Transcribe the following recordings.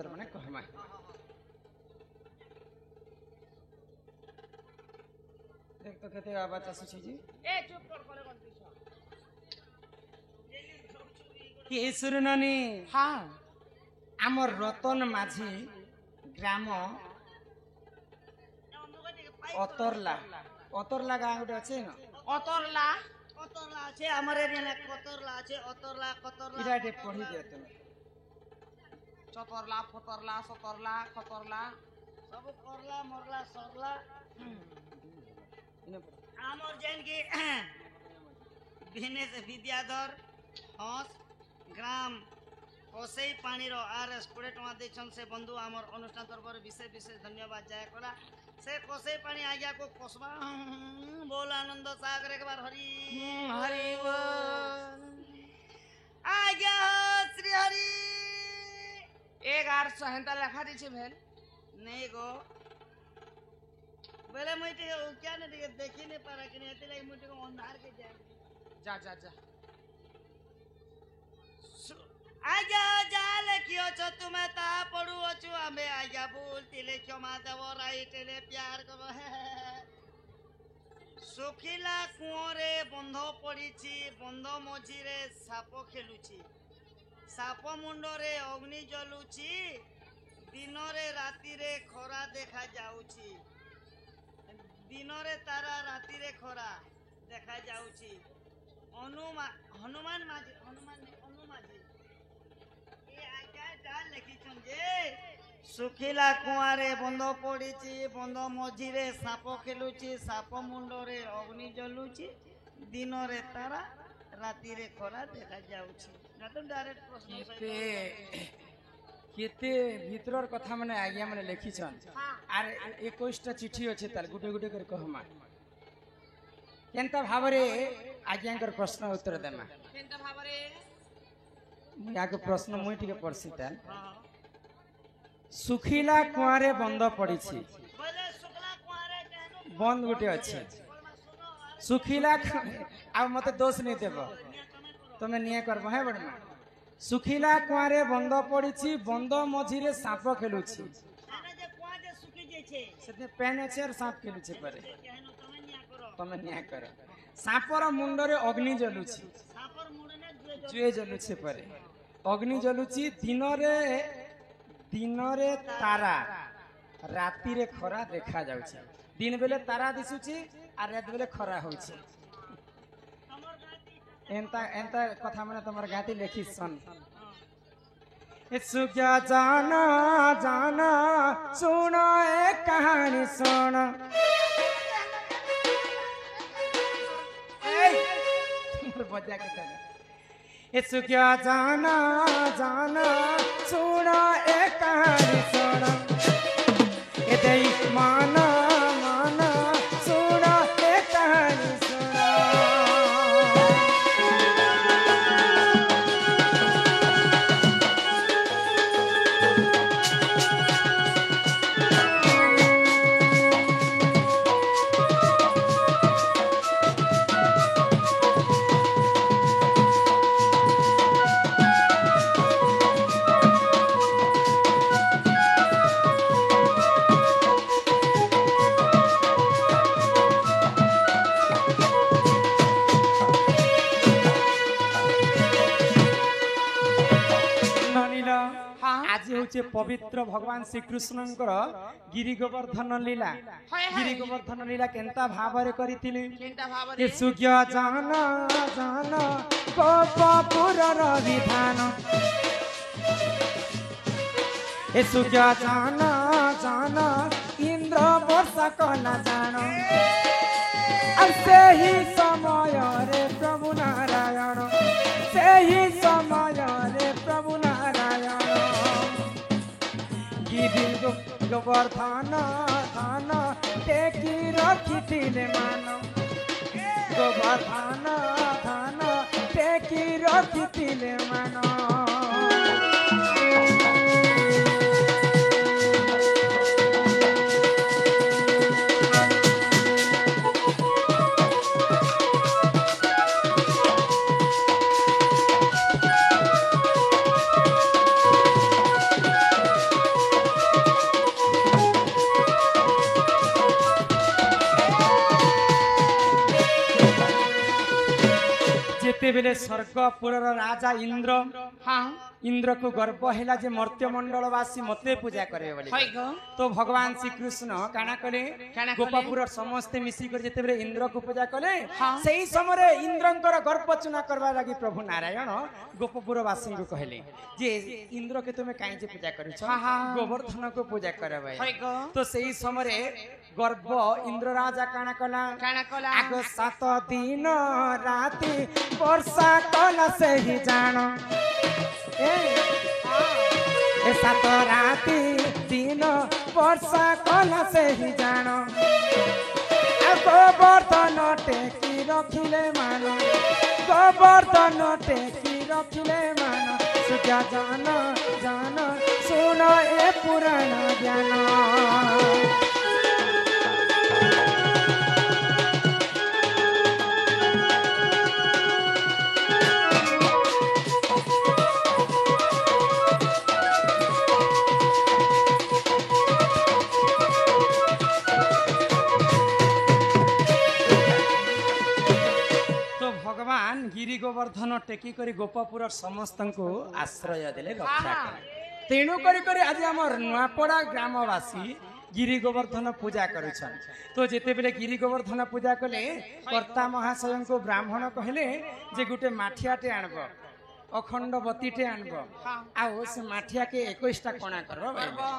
उत्तर माने कहमा देख तो केते आवाज आसुची जी ए चुप कर करे गलती छ के सुरनानी हां आमर रतन माझी ग्राम অতরলা অতরলা গাঁ গোটে আছে না অতরলা অতরলা আছে আমার এরিয়া কতরলা আছে অতরলা কতরলা এটা এটে পড়ি দিও তুমি চতরলা ফতরলা সতরলা কতরলা সব করলা মরলা সরলা আমার যেন কি বিনেশ বিদ্যাধর হস গ্রাম কোসেই পানির আরএস 20 টাকা দেছন সে বন্ধু আমার অনুষ্ঠান তরফর বিশেষ বিশেষ ধন্যবাদ জায় করা से कोसे पानी आ गया को कोसवा बोल आनंद सागर एक बार हरि हरि बोल आ गया श्री हरि एक आर सहनता लिखा दी छे भेल नहीं गो बोले मुझे क्या नहीं देखी नहीं पारा कि नहीं तेरे मुझे को अंधार के जाए जा जा जा आज्ञा जाल कियो छ तुम्हें ता पडु अछु आमे आज्ञा बोलतिले क्षमा देव राइटेले प्यार करो सुखिला कुओरे बंध पड़िछि बंध मझिरे साप खेलुछि साप मुंडरे अग्नि जलुछि दिनरे रातिरे खरा देखा जाउछि दिनरे तारा रातिरे खरा देखा जाउछि हनुमान माझी सुखिला कुआरे बंध पड़ी बंध मझिरे साप खेलुची साप मुंडरे अग्नि जलुची दिन रे तारा राति रे खरा देखा जाउची ना तो डायरेक्ट प्रश्न केते भीतरर कथा माने आज्ञा माने लिखिछन आर 21 टा चिठी अछि ताल गुटे गुटे कर कहमा केनता भाबरे आज्ञांकर प्रश्न उत्तर देमा केनता भाबरे याके प्रश्न मुई टिके पढ़सिता सुखिला कुआरे बंद पड़िछि बंद गुटे अछि सुखिला आ मते दोष नहीं देबो तमे निया करबो है बडमा सुखिला कुआरे बंद पड़िछि बंद मझिरे साप खेलुछि आने जे कुआ जे सुखि जे छे सेते पेन अछि और साप खेलुछि परे तमे निया कर सापर मुंडरे अग्नि जलुछि सापर मुंडने जुए जलुछि परे अग्नि जलुछि दिनरे तारा राति रे खरा देखा जाउछि दिन बेले तारा दिसुछि आ रात बेले खरा होछि एंता एंता कथा माने तमर गाती लेखि सन सुख्या जाना जाना सुनो एक कहानी सुन बजा के तने सुख्या जाना जाना सुनो एक कहानी सुन ए माना माना सुनो एक कहानी सुना पवित्र भगवान श्री कृष्ण गिरी गोवर्धन लीला गिरी गोवर्धन लीला केंता भावरे करिथिले केंता भावरे सुज्ञ जान जान गोपपुरर विधान ए सुज्ञ जान जान इंद्र वर्षा कला जान से ही समय रे प्रभु नारायण से ही समय रे प्रभु नारायण गिरी गोवर्धन धान टेकी रखिथिले मान गोवर्धन धान टेकी रखिथिले मान जेतेबेले स्वर्गपुर राजा इंद्र हाँ इंद्र को गर्व है जे मर्त्य मंडलवासी मते पूजा करे बोली होई गो तो भगवान श्री कृष्ण काना कले काना कले? गोपापुर समस्ते मिसी कर जेतेबेले इंद्र को पूजा कले हाँ। सेही समय इंद्रंकर गर्व चुना करबा लागि प्रभु नारायण गोपपुरवासी को कहले जे इंद्र के तुमे काहे जे पूजा करिछ हाँ, हाँ। गोवर्धन को पूजा करबा होई गो तो सेही समय गर्व इंद्र राजा काना कला काना कला आग 7 दिन राति वर्षा कला से ही जानो ए 7 राति दिन वर्षा कला से ही जानो गोवर्धन टेकी रखिले मानो गोवर्धन टेकी रखिले मानो सुजा जान जान सुन ए पुराण ज्ञान भगवान गिरी गोवर्धन टेकी करी गोपापुर समस्त को आश्रय देले रक्षा कले तेणु करी आज आमर नुआपड़ा ग्रामवासी गिरी गोवर्धन पूजा करुछन तो जेते बेले गिरी गोवर्धन पूजा कले कर्ता महाशय को ब्राह्मण कहले जे गुटे माठियाटे आनब अखंड बतीटे आनब आउ से माठिया के 21टा कणा करबो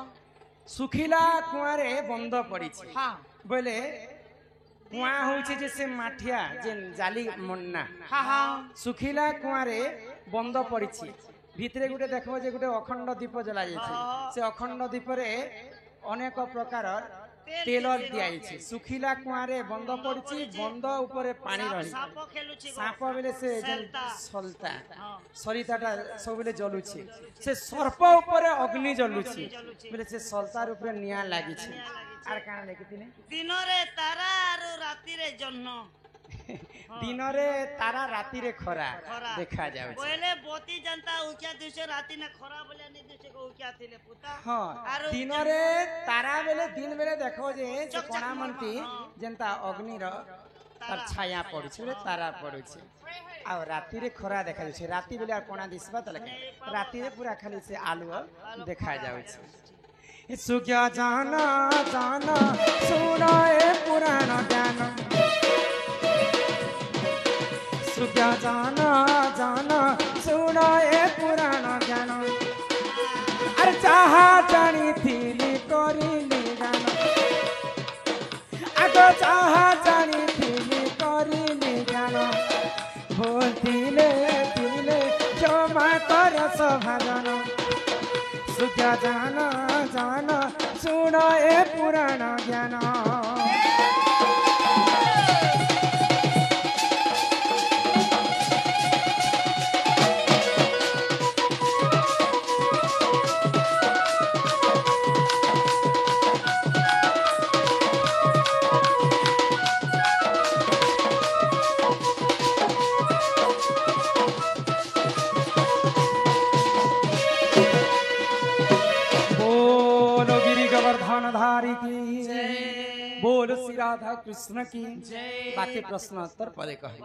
सुखिला कुआरे बंद पड़िछि बोले कुआ होउछि जे से माठिया जे जाली मन्ना हाँ हाँ सुखिला कुआरे बंद पड़िछि भितरे गुटे देखबो जे गुटे अखंड दीप जला जायछि से अखंड दीप रे अनेक प्रकार तेल दियाइछि सुखिला कुआरे बंद पड़िछि बंद ऊपर पानी रही साप बेले से सलता सरिताटा सब बेले जलुछि से सर्प ऊपर अग्नि जलुछि बेले से सलतार ऊपर निया लागिछि आर काना लेकिथिले दिन रे तारा आरो राति रे जन्न दिन रे तारा राति रे खरा देखा जाउछि पहले बोती जनता उकिया दिसे राति ने खरा बोले नि दिसे को उकिया थिले पुता हां दिन रे तारा बेले दिन बेले देखो जे कोना मनती जनता अग्नि रो तार छाया पड़ुछि रे तारा पड़ुछि आ राति रे खरा देखा जाउछि राति बेले कोना दिसबा त लगे राति रे पूरा खाली से आलू देखा जाउछि सुख्या जाना जाना सुना ए पुराण ज्ञान सुख्या जाना जाना सुना ए पुराण ज्ञान अरे चाहा जानी थी करिली गान आगो चाहा जानी थी करिली गान बोलतिले तिले क्षमा कर सभाजन सुख्या जाना जाना सुन ए पुराण ज्ञान धारी की बोल श्री राधा कृष्ण की बाकी प्रश्न उत्तर परे कहे।